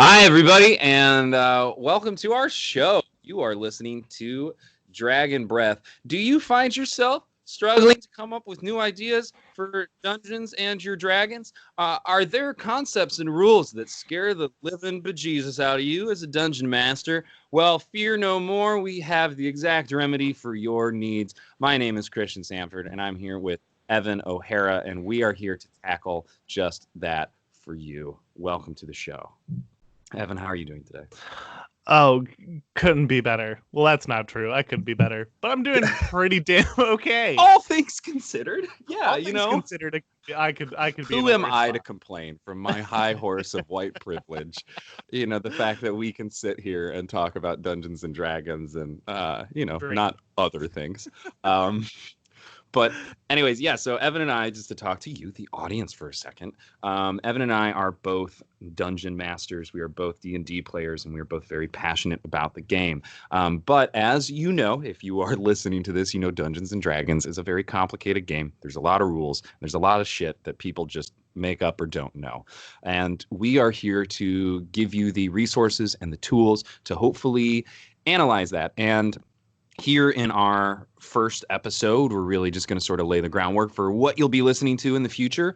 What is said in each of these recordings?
Hi, everybody, and welcome to our show. You are listening to Dragon Breath. Do you find yourself struggling to come up with new ideas for Dungeons and your Dragons? Are there concepts and rules that scare the living bejesus out of you as a dungeon master? Well, fear no more. We have the exact remedy for your needs. My name is Christian Sanford, and I'm here with Evan O'Hara, and we are here to tackle just that for you. Welcome to the show. Evan, how are you doing today? Oh, couldn't be better. Well, that's not true. I could be better, but I'm doing pretty damn okay. All things considered, yeah, All things considered, I could be in who a am worse I to spot. complain from my high horse of white privilege? The fact that we can sit here and talk about Dungeons and Dragons and, Great. not other things. Um, But anyways, yeah, so Evan and I, just to talk to you, the audience, for a second. Evan and I are both dungeon masters. We are both D&D players, and we are both very passionate about the game. But as you know, if you are listening to this, you know Dungeons and Dragons is a very complicated game. There's a lot of rules. There's a lot of shit that people just make up or don't know. And we are here to give you the resources and the tools to hopefully analyze that. And here in our first episode, we're really just going to sort of lay the groundwork for what you'll be listening to in the future.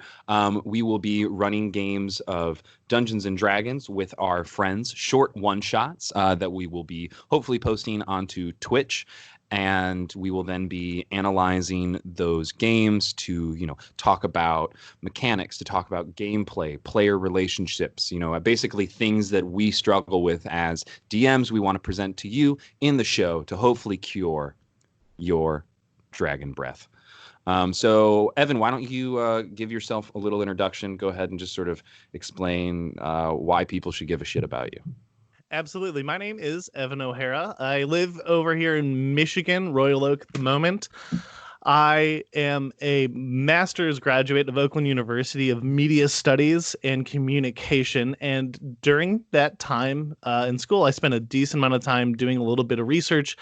We will be running games of Dungeons and Dragons with our friends, short one-shots that we will be hopefully posting onto Twitch. And we will then be analyzing those games to, talk about mechanics, to talk about gameplay, player relationships, basically things that we struggle with as DMs we want to present to you in the show to hopefully cure your dragon breath. So, Evan, why don't you give yourself a little introduction? Go ahead and just sort of explain why people should give a shit about you. Absolutely. My name is Evan O'Hara. I live over here in Michigan, Royal Oak at the moment. I am a master's graduate of Oakland University of Media Studies and Communication. And during that time in school, I spent a decent amount of time doing a little bit of research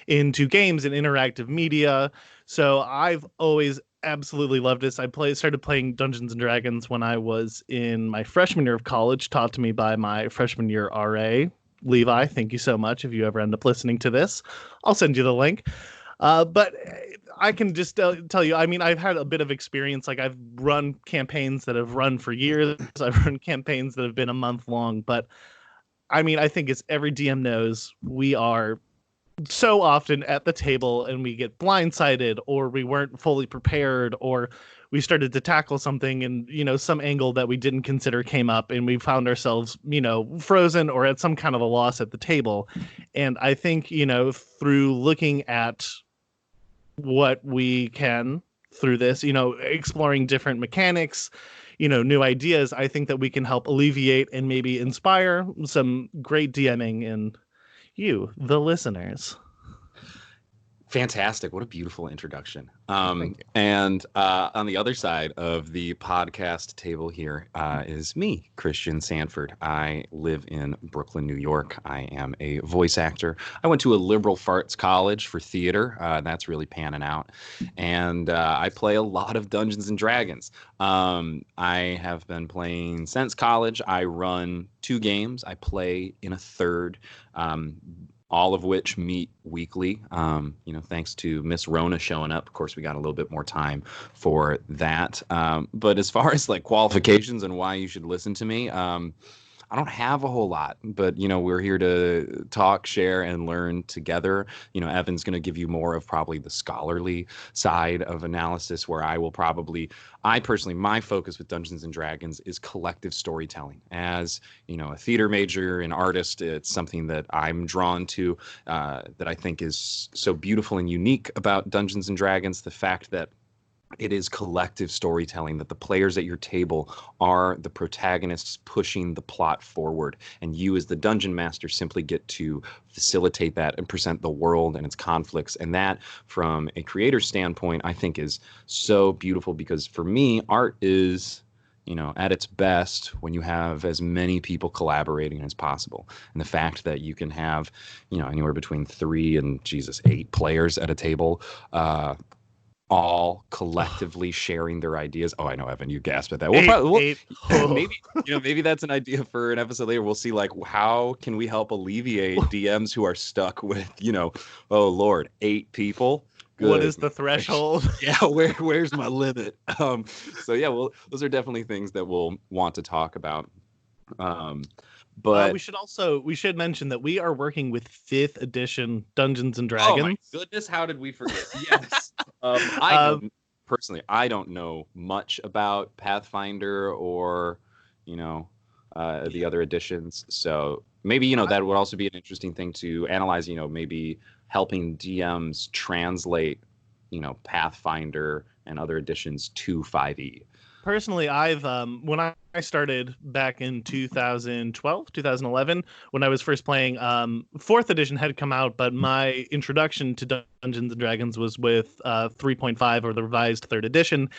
into games and interactive media. So I've always absolutely loved this. Started playing Dungeons and Dragons when I was in my freshman year of college, taught to me by my freshman year RA, Levi. Thank you so much. If you ever end up listening to this, I'll send you the link. But I can just tell you, I mean, I've had a bit of experience. Like, I've run campaigns that have run for years. I've run campaigns that have been a month long. But I mean, I think as every DM knows, we are so often at the table and we get blindsided, or we weren't fully prepared, or we started to tackle something and, some angle that we didn't consider came up, and we found ourselves, frozen or at some kind of a loss at the table. And I think, through looking at what we can through this, exploring different mechanics, new ideas, I think that we can help alleviate and maybe inspire some great DMing in you, the listeners. Fantastic. What a beautiful introduction. Thank you. And on the other side of the podcast table here is me, Christian Sanford. I live in Brooklyn, New York. I am a voice actor. I went to a liberal arts college for theater. That's really panning out. And I play a lot of Dungeons and Dragons. I have been playing since college. I run 2 games. I play in a third. All of which meet weekly. Thanks to Miss Rona showing up. Of course, we got a little bit more time for that. But as far as like qualifications and why you should listen to me, I don't have a whole lot, but we're here to talk, share, and learn together. Evan's going to give you more of probably the scholarly side of analysis, where I personally, my focus with Dungeons and Dragons is collective storytelling. As a theater major, an artist, it's something that I'm drawn to, that I think is so beautiful and unique about Dungeons and Dragons. The fact that it is collective storytelling, that the players at your table are the protagonists pushing the plot forward, and you as the dungeon master simply get to facilitate that and present the world and its conflicts. And that, from a creator standpoint, I think is so beautiful, because for me, art is at its best when you have as many people collaborating as possible. And the fact that you can have, anywhere between 3 and 8 players at a table, all collectively sharing their ideas. Oh, I know, Evan, you gasped at that. Maybe maybe that's an idea for an episode later. We'll see, like, how can we help alleviate DMs who are stuck with, oh Lord, 8 people. Good. What is the threshold? Yeah, where's my limit? So yeah, well, those are definitely things that we'll want to talk about. But we should mention that we are working with 5th edition Dungeons and oh Dragons. my goodness, how did we forget? Yes. Personally, I don't know much about Pathfinder or the other editions, so maybe that would also be an interesting thing to analyze. Maybe helping DMs translate Pathfinder and other editions to 5e. Personally, I've when I started back in 2012, 2011, when I was first playing, 4th edition had come out, but my introduction to Dungeons and Dragons was with 3.5 or the revised 3rd edition.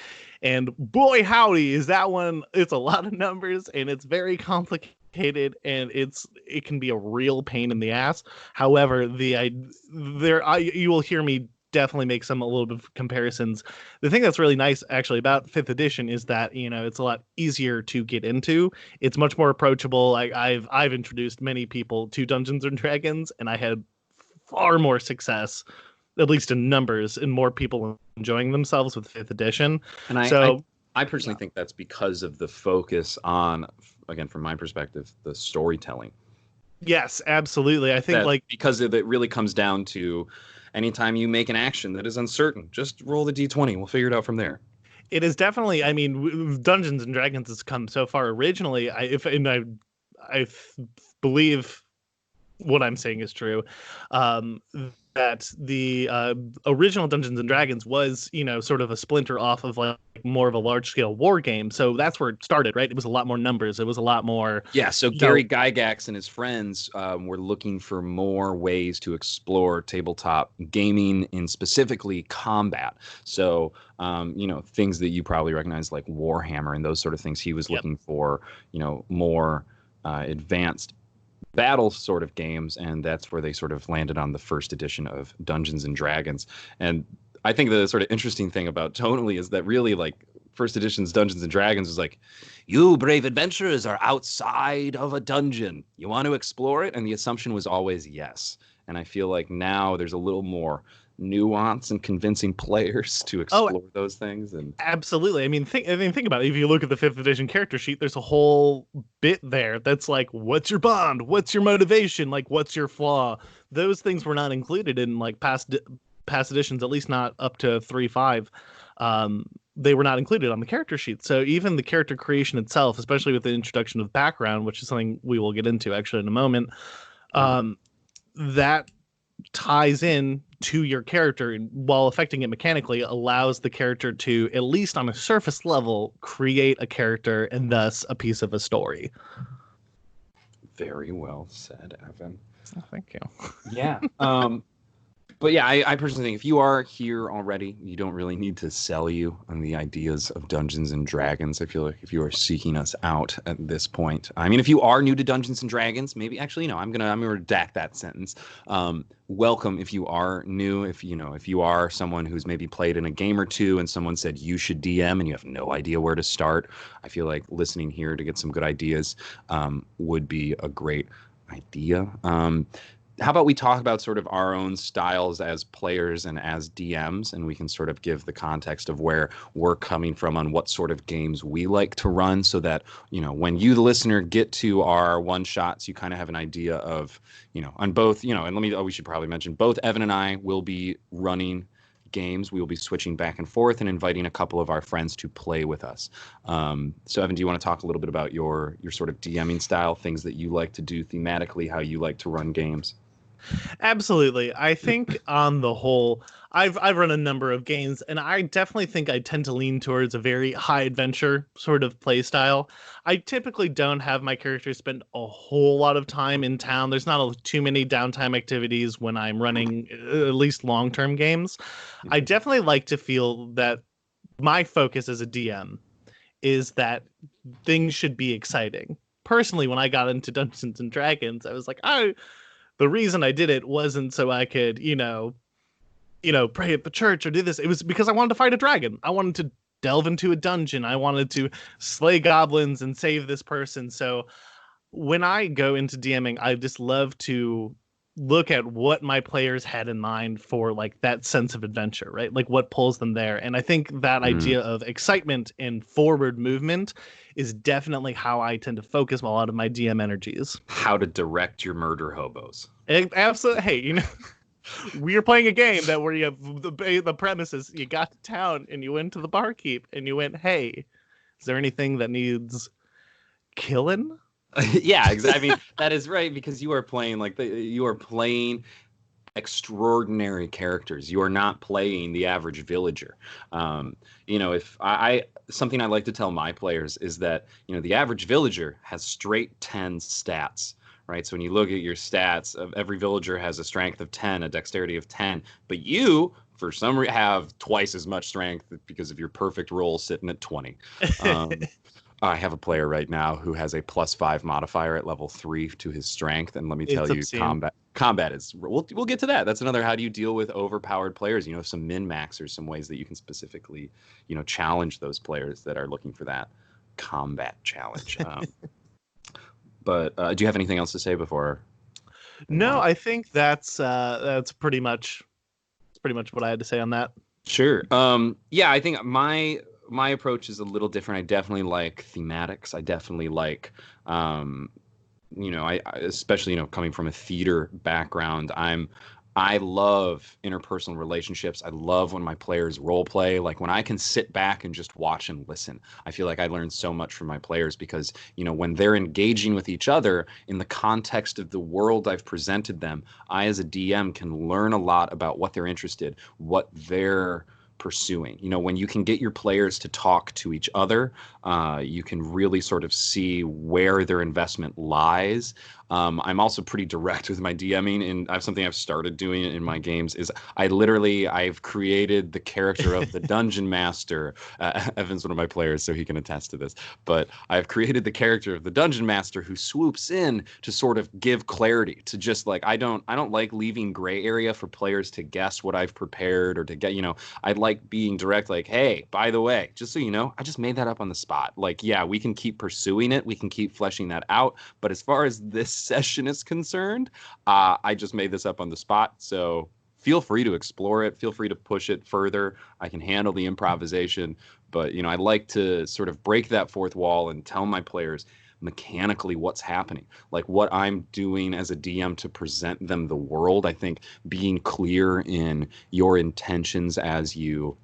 And boy, howdy, is that one, it's a lot of numbers and it's very complicated and it can be a real pain in the ass. However, you will hear me definitely make a little bit of comparisons. The thing that's really nice actually about 5th edition is that it's a lot easier to get into. It's much more approachable. I've introduced many people to Dungeons and Dragons, and I had far more success, at least in numbers, and more people enjoying themselves with 5th edition. And I personally think that's because of the focus on, again, from my perspective, the storytelling. Yes, absolutely. I think because it really comes down to anytime you make an action that is uncertain, just roll the d20. We'll figure it out from there. It is definitely, I mean, Dungeons and Dragons has come so far originally. I believe what I'm saying is true. That the original Dungeons and Dragons was, sort of a splinter off of like more of a large scale war game. So that's where it started, right? It was a lot more numbers. It was a lot more. Yeah. So Gary Gygax and his friends were looking for more ways to explore tabletop gaming and specifically combat. So, things that you probably recognize like Warhammer and those sort of things. He was looking for, more advanced battle sort of games, and that's where they sort of landed on the 1st edition of Dungeons and Dragons. And I think the sort of interesting thing about tonally is that really, like, 1st edition's Dungeons and Dragons is like, you brave adventurers are outside of a dungeon. You want to explore it? And the assumption was always yes. And I feel like now there's a little more nuance and convincing players to explore those things. And absolutely. I mean, think about it. If you look at the 5th edition character sheet, there's a whole bit there that's like, what's your bond? What's your motivation? Like, what's your flaw? Those things were not included in like past editions, at least not up to 3.5. They were not included on the character sheet. So even the character creation itself, especially with the introduction of background, which is something we will get into actually in a moment, that ties in to your character, and while affecting it mechanically, allows the character to, at least on a surface level, create a character and thus a piece of a story. Very well said, Evan. Oh, thank you. Yeah. But yeah, I personally think if you are here already, you don't really need to sell you on the ideas of Dungeons and Dragons. I feel like if you are seeking us out at this point, I mean, if you are new to Dungeons and Dragons, maybe actually, I'm gonna redact that sentence. Welcome if you are new. If you are someone who's maybe played in a game or two, and someone said you should DM and you have no idea where to start, I feel like listening here to get some good ideas would be a great idea. How about we talk about sort of our own styles as players and as DMs, and we can sort of give the context of where we're coming from on what sort of games we like to run, so that, when you, the listener, get to our one shots, you kind of have an idea of, on both, and we should probably mention both Evan and I will be running games. We will be switching back and forth and inviting a couple of our friends to play with us. So Evan, do you want to talk a little bit about your sort of DMing style, things that you like to do thematically, how you like to run games? Absolutely. I think on the whole, I've run a number of games, and I definitely think I tend to lean towards a very high adventure sort of play style. I typically don't have my characters spend a whole lot of time in town. There's not too many downtime activities when I'm running at least long-term games. I definitely like to feel that my focus as a DM is that things should be exciting. Personally, when I got into Dungeons and Dragons, I was like, the reason I did it wasn't so I could, pray at the church or do this. It was because I wanted to fight a dragon. I wanted to delve into a dungeon. I wanted to slay goblins and save this person. So when I go into DMing, I just love to look at what my players had in mind for like that sense of adventure, right? Like what pulls them there. And I think that Mm. idea of excitement and forward movement is definitely how I tend to focus a lot of my DM energies. How to direct your murder hobos. Absolutely. Hey, we are playing a game that where you have the premises. You got to town and you went to the barkeep and you went, "Hey, is there anything that needs killing?" Yeah, exactly. I mean, that is right because you are playing extraordinary characters. You are not playing the average villager. If I something I like to tell my players is that the average villager has straight 10 stats. Right. So when you look at your stats, every villager has a strength of 10, a dexterity of 10, but you, for some reason, have twice as much strength because of your perfect roll sitting at 20. Um, I have a player right now who has a +5 modifier at level 3 to his strength, and let me tell It's you, obscene. combat is. We'll get to that. That's another. How do you deal with overpowered players? Some min maxers, some ways that you can specifically, challenge those players that are looking for that combat challenge. But do you have anything else to say before I move No, on? I think that's pretty much what I had to say on that. Sure. Yeah, I think my approach is a little different. I definitely like thematics. I definitely like I especially coming from a theater background, I love interpersonal relationships. I love when my players role play. Like when I can sit back and just watch and listen. I feel like I learn so much from my players because, when they're engaging with each other in the context of the world I've presented them, I as a DM can learn a lot about what they're interested, what they're pursuing. When you can get your players to talk to each other, you can really sort of see where their investment lies. I'm also pretty direct with my DMing, and I have something I've started doing in my games is I've created the character of the dungeon master. Evan's one of my players, so he can attest to this. But I've created the character of the dungeon master who swoops in to sort of give clarity to just like I don't like leaving gray area for players to guess what I've prepared or to get I'd like being direct, like, hey, by the way, just so you know, I just made that up on the spot. Like, yeah, we can keep pursuing it, we can keep fleshing that out, but as far as this session is concerned, I just made this up on the spot. So feel free to explore it. Feel free to push it further. I can handle the improvisation, but I like to sort of break that fourth wall and tell my players mechanically what's happening, like what I'm doing as a DM to present them the world. I think being clear in your intentions as you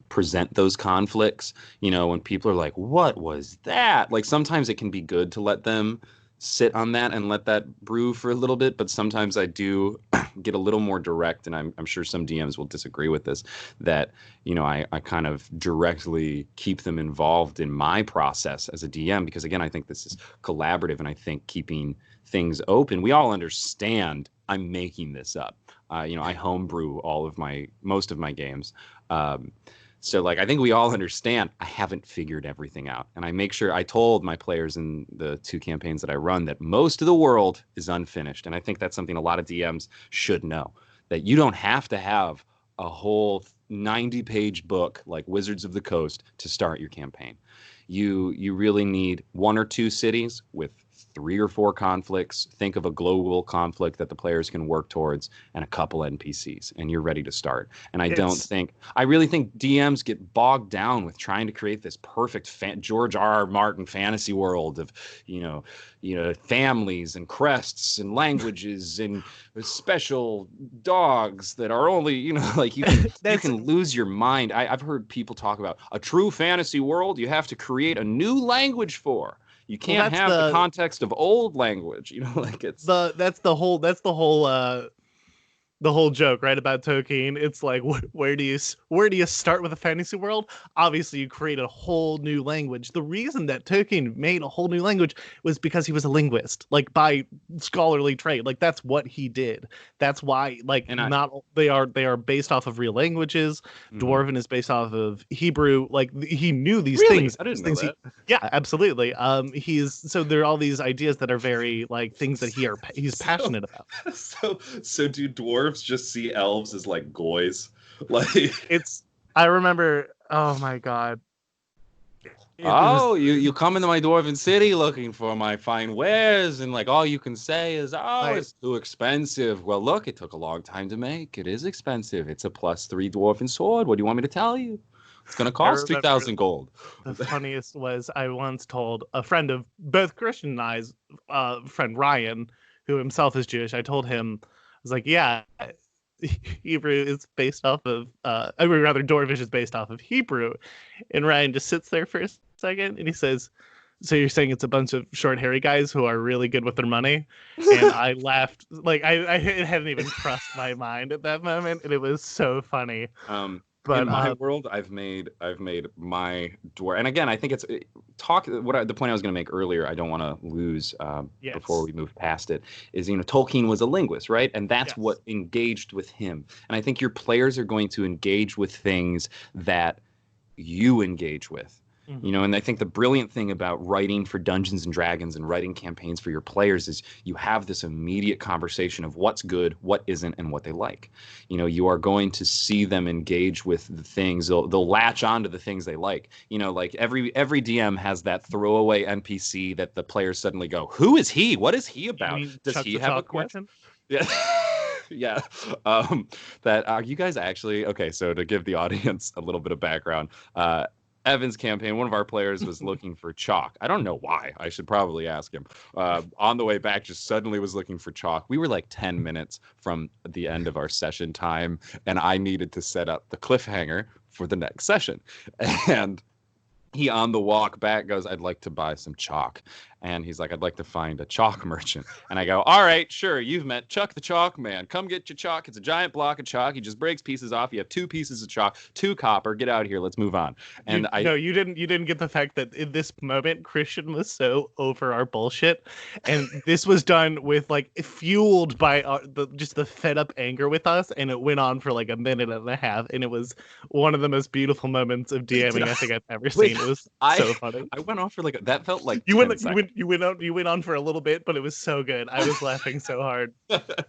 present those conflicts, when people are like, what was that? Like sometimes it can be good to let them sit on that and let that brew for a little bit, but sometimes I do get a little more direct, and I'm sure some DMs will disagree with this, that I kind of directly keep them involved in my process as a DM, because again, I think this is collaborative, and I think keeping things open, we all understand I'm making this up. I homebrew most of my games. So like I think we all understand I haven't figured everything out. And I make sure I told my players in the 2 campaigns that I run that most of the world is unfinished. And I think that's something a lot of DMs should know, that you don't have to have a whole 90-page book like Wizards of the Coast to start your campaign. You really need 1 or 2 cities with 3 or 4 conflicts. Think of a global conflict that the players can work towards, and a couple NPCs, and you're ready to start. And It's I really think DMs get bogged down with trying to create this perfect George R. R. Martin fantasy world of, families and crests and languages and special dogs that are only, like you that's can lose your mind. I've heard people talk about a true fantasy world. You have to create a new language for. You well, can't have the context of old language, like it's. the whole joke, right, about Tolkien. It's like, where do you start with a fantasy world? Obviously, you create a whole new language. The reason that Tolkien made a whole new language was because he was a linguist, like by scholarly trade. Like that's what he did. That's why, like, And I. not they are based off of real languages. Mhm. Dwarven is based off of Hebrew. Like he knew these Really, things. I didn't These know things he that. Yeah, absolutely. He's so there are all these ideas that are very like things that he's So, passionate about. so do dwarves dwarves just see elves as like goys. Like I remember. Oh my god. It was you come into my dwarven city looking for my fine wares, and like all you can say is, oh, I it's too expensive. Well, look, it took a long time to make. It is expensive. It's a +3 dwarven sword. What do you want me to tell you? It's gonna I cost remember 2,000 gold. the funniest was I once told a friend of both Christian and I's friend Ryan, who himself is Jewish. I told him, I was like, yeah, Hebrew is based off of, I mean, rather Dorvish is based off of Hebrew. And Ryan just sits there for a second and he says, so you're saying it's a bunch of short, hairy guys who are really good with their money? And I laughed, like it hadn't even crossed my mind at that moment, and it was so funny. In But my world, I've made my dwarf, and again, I think it's the point I was going to make earlier. I don't want to lose before we move past it. Is Tolkien was a linguist, right? And that's what engaged with him. And I think your players are going to engage with things that you engage with. And I think the brilliant thing about writing for Dungeons and Dragons and writing campaigns for your players is you have this immediate conversation of what's good, what isn't, and what they like. You are going to see them engage with the things. They'll latch on to the things they like. Like every DM has that throwaway NPC that the players suddenly go, "Who is he? What is he about? Does he have a question?" Yeah. Yeah. You guys actually, okay, so to give the audience a little bit of background, Evan's campaign, one of our players was looking for chalk. I don't know why. I should probably ask him. On the way back, just suddenly was looking for chalk. We were like 10 minutes from the end of our session time, and I needed to set up the cliffhanger for the next session. And he, on the walk back, goes, "I'd like to buy some chalk." And he's like, "I'd like to find a chalk merchant." And I go, "All right, sure. You've met Chuck the Chalk Man. Come get your chalk. It's a giant block of chalk. He just breaks pieces off. You have 2 pieces of chalk, 2 copper. Get out of here. Let's move on." And you didn't get the fact that in this moment Christian was so over our bullshit, and this was done with like fueled by just the fed up anger with us, and it went on for like a minute and a half, and it was one of the most beautiful moments of DMing I think I've ever seen. It was so funny. I went off for like that felt like you went on for a little bit, but it was so good. I was laughing so hard.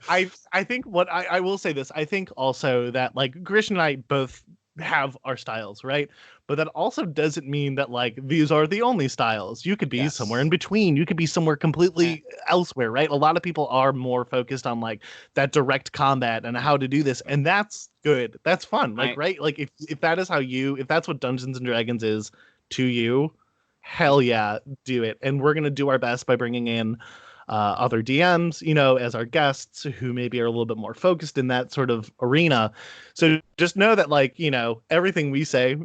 I think I will say this. I think also that like Christian and I both have our styles, right? But that also doesn't mean that like these are the only styles. You could be somewhere in between. You could be somewhere completely elsewhere, right? A lot of people are more focused on like that direct combat and how to do this, and that's good. That's fun. Like right? Like if that is if that's what Dungeons and Dragons is to you, hell yeah, do it. And we're gonna do our best by bringing in other DMs, as our guests who maybe are a little bit more focused in that sort of arena. So just know that, like, everything we say,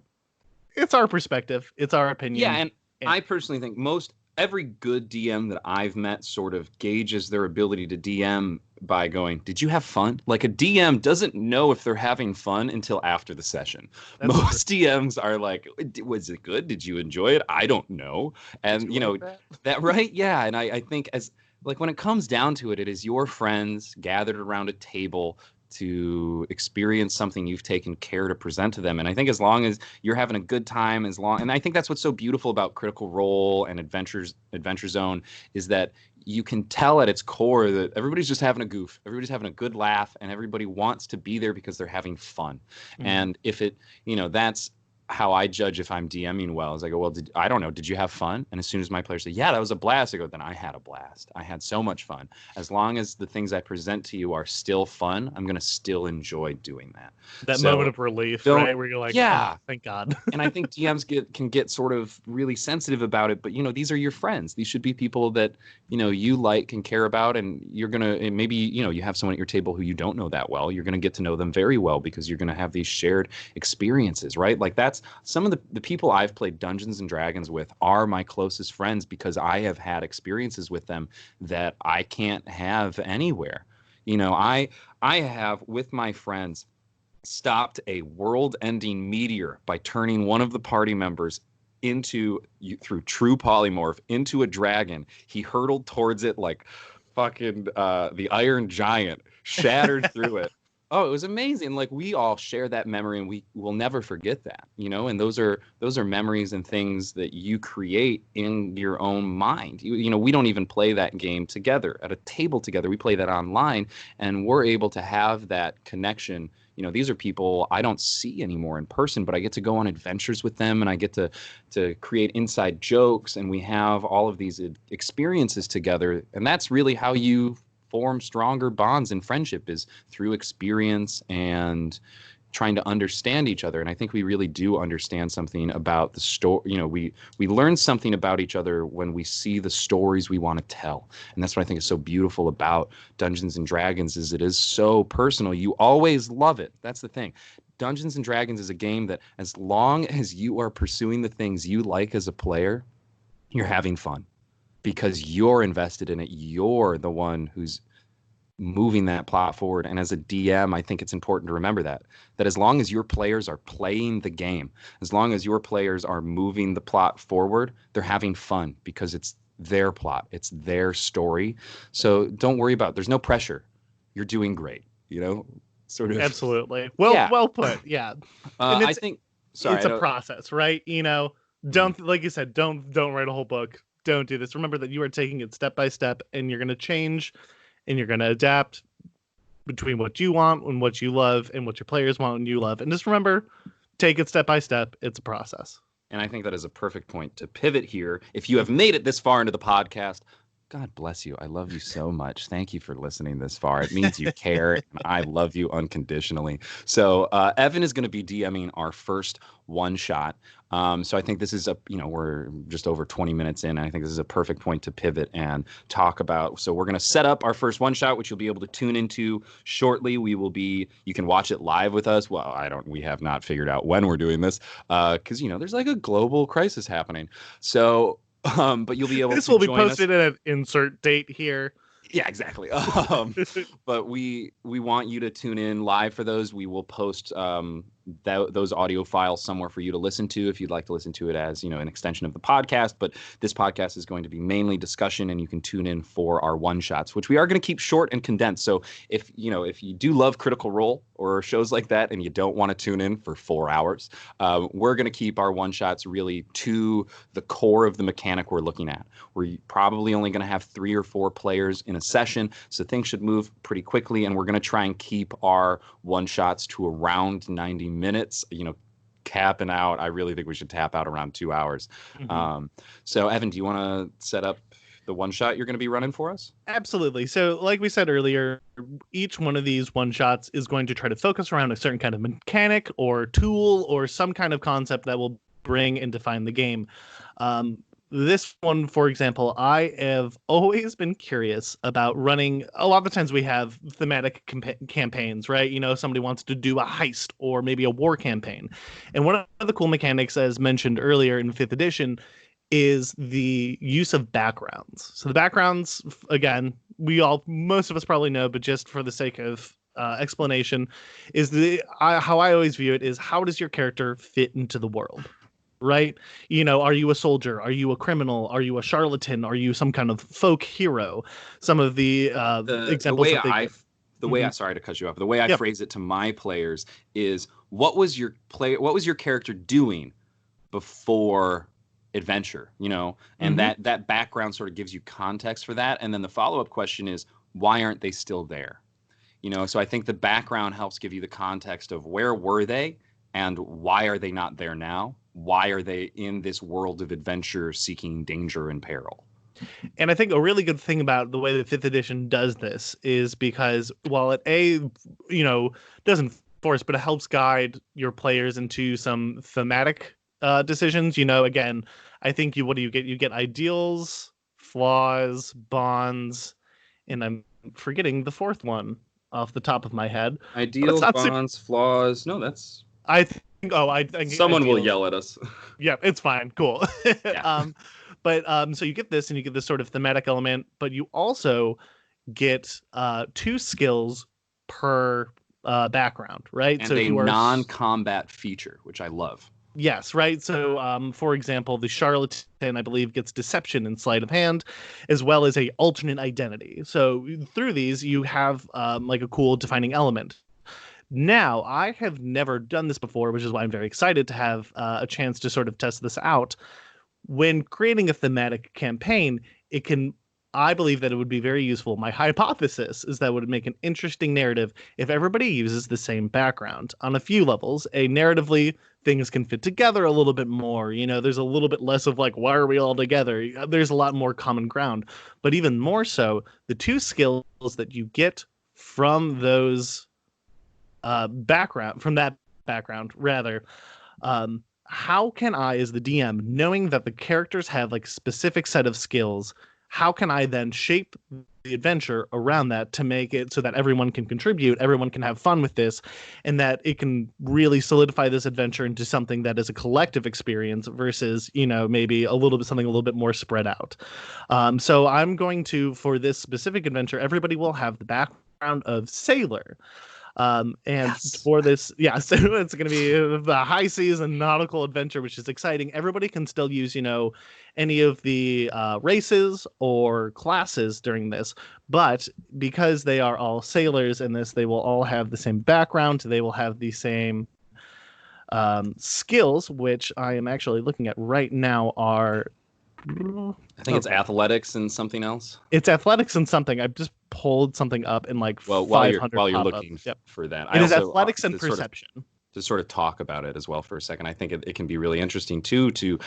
it's our perspective, it's our opinion. Yeah, and I personally think every good DM that I've met sort of gauges their ability to DM by going, "Did you have fun?" Like a DM doesn't know if they're having fun until after the session. Most DMs are like, "Was it good? Did you enjoy it? I don't know." And that right? Yeah, and I think like when it comes down to it, it is your friends gathered around a table to experience something you've taken care to present to them. And I think as long as you're having a good time, and I think that's what's so beautiful about Critical Role and Adventure Zone is that you can tell at its core that everybody's just having a goof. Everybody's having a good laugh, and everybody wants to be there because they're having fun. Mm-hmm. And if that's how I judge if I'm DMing well is I go, "Well, I don't know. Did you have fun?" And as soon as my players say, "Yeah, that was a blast," I go, "Then I had a blast. I had so much fun." As long as the things I present to you are still fun, I'm going to still enjoy doing that. That moment of relief, right? Where you're like, "Yeah, oh, thank God." And I think DMs can get sort of really sensitive about it, but these are your friends. These should be people that you like and care about, and you're gonna maybe you have someone at your table who you don't know that well. You're gonna get to know them very well because you're gonna have these shared experiences, right? Like that's some of the people I've played Dungeons and Dragons with are my closest friends because I have had experiences with them that I can't have anywhere. I have with my friends stopped a world-ending meteor by turning one of the party members through true polymorph into a dragon. He hurtled towards it like fucking the Iron Giant, shattered through it. Oh, it was amazing. Like we all share that memory and we will never forget that, and those are memories and things that you create in your own mind. We don't even play that game together at a table together. We play that online and we're able to have that connection. These are people I don't see anymore in person, but I get to go on adventures with them and I get to create inside jokes and we have all of these experiences together. And that's really how you form stronger bonds in friendship, is through experience and trying to understand each other. And I think we really do understand something about the story. We learn something about each other when we see the stories we want to tell. And that's what I think is so beautiful about Dungeons and Dragons, is it is so personal. You always love it. That's the thing. Dungeons and Dragons is a game that as long as you are pursuing the things you like as a player, you're having fun. Because you're invested in it. You're the one who's moving that plot forward. And as a DM, I think it's important to remember that as long as your players are playing the game, as long as your players are moving the plot forward, they're having fun because it's their plot. It's their story. So don't worry about it. There's no pressure. You're doing great, sort of. Absolutely. Well put. Yeah. And I think, sorry, it's a process, right? Don't, like you said, don't write a whole book. Don't do this. Remember that you are taking it step by step and you're going to change and you're going to adapt between what you want and what you love and what your players want and you love. And just remember, take it step by step. It's a process. And I think that is a perfect point to pivot here. If you have made it this far into the podcast, God bless you. I love you so much. Thank you for listening this far. It means you care, and I love you unconditionally. So Evan is going to be DMing our first one shot. So I think this is we're just over 20 minutes in. And I think this is a perfect point to pivot and talk about. So we're going to set up our first one shot, which you'll be able to tune into shortly. You can watch it live with us. Well, we have not figured out when we're doing this because, there's like a global crisis happening. So, but you'll be able this to will be join posted us. at an insert date here. Yeah, exactly. But we want you to tune in live for those. We will post those audio files somewhere for you to listen to if you'd like to listen to it as an extension of the podcast. But this podcast is going to be mainly discussion, and you can tune in for our one shots, which we are going to keep short and condensed. So if you do love Critical Role or shows like that, and you don't want to tune in for 4 hours, we're going to keep our one shots really to the core of the mechanic we're looking at. We're probably only going to have 3 or 4 players in a session, so things should move pretty quickly, and we're going to try and keep our one shots to around 90 minutes, capping out. I really think we should tap out around 2 hours. Mm-hmm. So Evan, do you want to set up the one shot you're going to be running for us? Absolutely. So like we said earlier, each one of these one shots is going to try to focus around a certain kind of mechanic or tool or some kind of concept that will bring and define the game. This one, for example, I have always been curious about running. A lot of the times we have thematic campaigns, right? Somebody wants to do a heist or maybe a war campaign. And one of the cool mechanics, as mentioned earlier in 5th edition, is the use of backgrounds. So the backgrounds, again, most of us probably know, but just for the sake of explanation, is how I always view it is, how does your character fit into the world? Right? Are you a soldier? Are you a criminal? Are you a charlatan? Are you some kind of folk hero? Some of the examples. Sorry to cut you off. The way I phrase it to my players is, what was your character doing before adventure? And that background sort of gives you context for that. And then the follow-up question is, why aren't they still there? So I think the background helps give you the context of where were they and why are they not there now? Why are they in this world of adventure seeking danger and peril? And I think a really good thing about the way that 5th edition does this is because while it doesn't force, but it helps guide your players into some thematic decisions. Again, I think what do you get? You get ideals, flaws, bonds, and I'm forgetting the 4th one off the top of my head. Ideals, bonds, flaws. No, that's... I think someone ideals. will yell at us. Yeah, it's fine. Cool. Yeah. So you get this, and you get this sort of thematic element, but you also get 2 skills per background, right? And a non-combat feature, which I love. Yes, right. So, for example, the charlatan, I believe, gets deception and sleight of hand, as well as a alternate identity. So through these, you have like a cool defining element. Now, I have never done this before, which is why I'm very excited to have a chance to sort of test this out. When creating a thematic campaign, it can, I believe that it would be very useful. My hypothesis is that it would make an interesting narrative if everybody uses the same background on a few levels. Narratively, things can fit together a little bit more. There's a little bit less of like, why are we all together? There's a lot more common ground. But even more so, the two skills that you get from those from that background rather, how can I, as the DM, knowing that the characters have like a specific set of skills, how can I then shape the adventure around that to make it so that everyone can contribute, everyone can have fun with this, and that it can really solidify this adventure into something that is a collective experience versus, maybe something a little bit more spread out. So I'm going to, for this specific adventure, everybody will have the background of sailor. And Yes. for this, so it's going to be the high seas and nautical adventure, which is exciting. Everybody can still use, any of the races or classes during this, but because they are all sailors in this, they will all have the same background. They will have the same skills, which I am actually looking at right now are. I think it's athletics and something else. It's athletics and something. I've just pulled something up in like Well, 500 while you're pop-ups. looking Yep. for that, It I is also athletics and perception. to sort of talk about it as well for a second. I think it can be really interesting too to,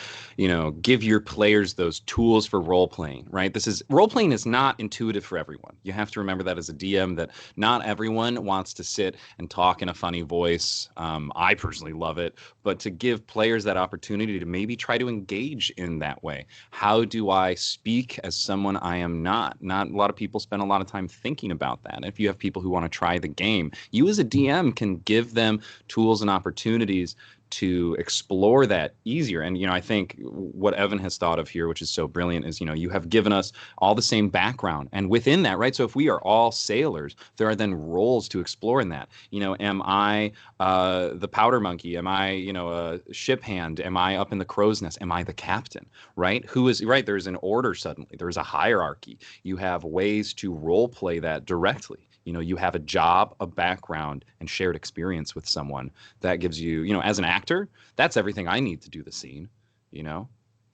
give your players those tools for role playing, right? Role playing is not intuitive for everyone. You have to remember that as a DM, that not everyone wants to sit and talk in a funny voice. I personally love it, but to give players that opportunity to maybe try to engage in that way. How do I speak as someone I am not? Not a lot of people spend a lot of time thinking about that. And if you have people who want to try the game, you as a DM can give them tools and opportunities to explore that easier. And, I think what Evan has thought of here, which is so brilliant, is, you have given us all the same background. And within that, right? So if we are all sailors, there are then roles to explore in that. Am I the powder monkey? Am I, a ship hand? Am I up in the crow's nest? Am I the captain? Right? Who is, right? There's an order suddenly. There's a hierarchy. You have ways to role play that directly. You have a job, a background, and shared experience with someone that gives you, as an actor, that's everything I need to do the scene,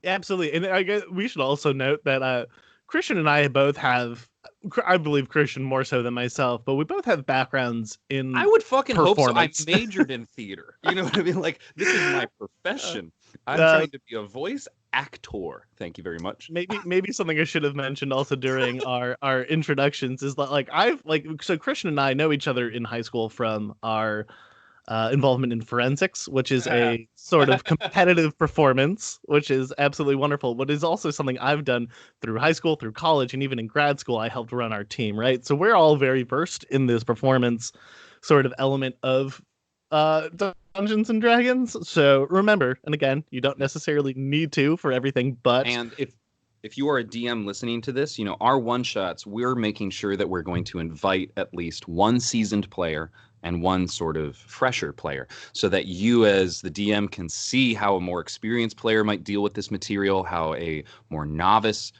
Absolutely. And I guess we should also note that Christian and I both have, I believe Christian more so than myself, but we both have backgrounds in I would fucking hope so. I performance. majored in theater. You know what I mean? Like, this is my profession. I'm trying to be a voice actor. Thank you very much. Maybe something I should have mentioned also during our introductions is that so Christian and I know each other in high school from our involvement in forensics, which is a sort of competitive performance, which is absolutely wonderful. But is also something I've done through high school, through college, and even in grad school. I helped run our team, right? So we're all very versed in this performance sort of element of Dungeons and Dragons. So remember, and again, you don't necessarily need to for everything, but and if you are a DM listening to this, our one shots, we're making sure that we're going to invite at least one seasoned player and one sort of fresher player, so that you as the DM can see how a more experienced player might deal with this material, how a more novice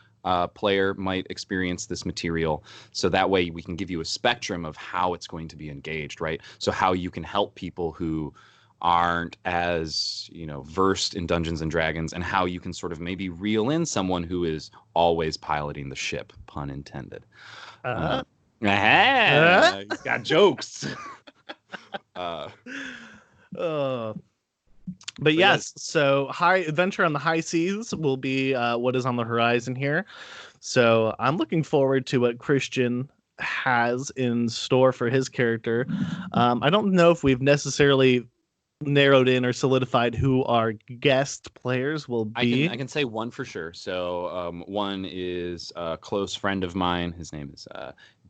player might experience this material. So that way we can give you a spectrum of how it's going to be engaged, right? So how you can help people who aren't as, versed in Dungeons and Dragons, and how you can sort of maybe reel in someone who is always piloting the ship, pun intended. He's got jokes. But yes, so high adventure on the high seas will be what is on the horizon here. So I'm looking forward to what Christian has in store for his character. I don't know if we've necessarily narrowed in or solidified who our guest players will be. I can say one for sure. So one is a close friend of mine. His name is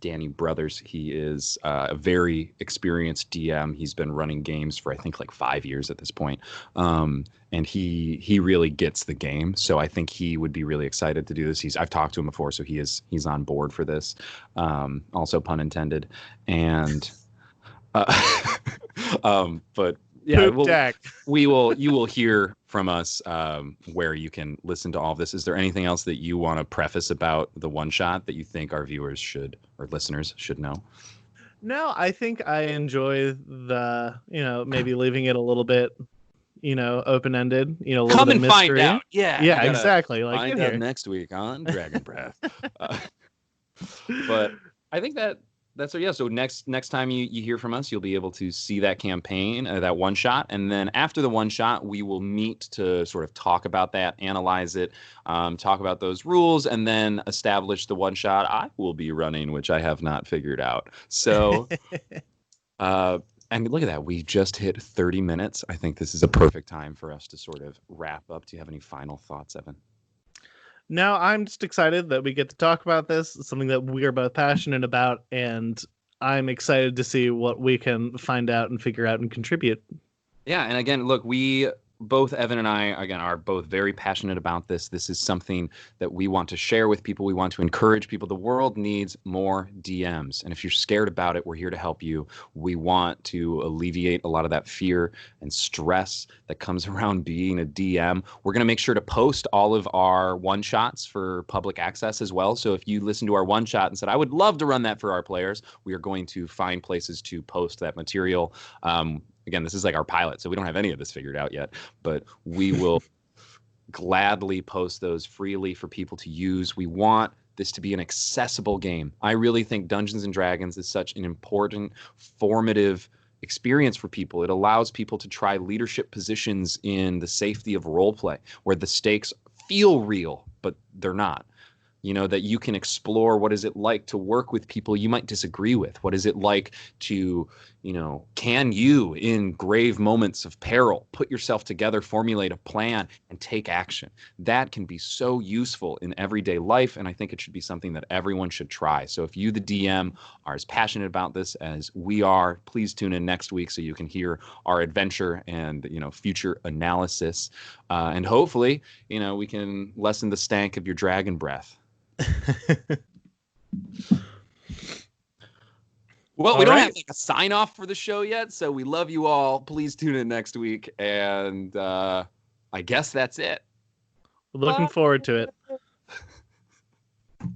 Danny Brothers. He is a very experienced DM. He's been running games for I think like 5 years at this point. And he really gets the game. So I think he would be really excited to do this. I've talked to him before, so he's on board for this. Also pun intended. And but yeah, you will hear from us where you can listen to all of this. Is there anything else that you want to preface about the one shot that you think our viewers should or listeners should know? No, I think I enjoy the, maybe leaving it a little bit, open-ended, a little Come bit and find mystery. out. Yeah, you Yeah, gotta exactly. Like, find get out here. next week on Dragon Breath. Uh, but I think that's yeah. So next time you hear from us, you'll be able to see that campaign, that one shot, and then after the one shot, we will meet to sort of talk about that, analyze it, talk about those rules, and then establish the one shot I will be running, which I have not figured out. So. Uh, and look at that. We just hit 30 minutes. I think this is a perfect time for us to sort of wrap up. Do you have any final thoughts, Evan? No, I'm just excited that we get to talk about this. It's something that we are both passionate about, and I'm excited to see what we can find out and figure out and contribute. Yeah, and again, look, we both Evan and I again are both very passionate about this. This is something that we want to share with people. We want to encourage people. The world needs more DMs. And if you're scared about it, we're here to help you. We want to alleviate a lot of that fear and stress that comes around being a DM. We're going to make sure to post all of our one shots for public access as well. So if you listen to our one shot and said, I would love to run that for our players, we are going to find places to post that material. Again, this is like our pilot, so we don't have any of this figured out yet, but we will gladly post those freely for people to use. We want this to be an accessible game. I really think Dungeons and Dragons is such an important, formative experience for people. It allows people to try leadership positions in the safety of roleplay, where the stakes feel real, but they're not. That you can explore what is it like to work with people you might disagree with. What is it like to, can you, in grave moments of peril, put yourself together, formulate a plan, and take action? That can be so useful in everyday life, and I think it should be something that everyone should try. So if you, the DM, are as passionate about this as we are, please tune in next week so you can hear our adventure and, future analysis. And hopefully, we can lessen the stank of your dragon breath. Well, we don't have like a sign off for the show yet, so we love you all. Please tune in next week, and I guess that's it. Looking forward to it.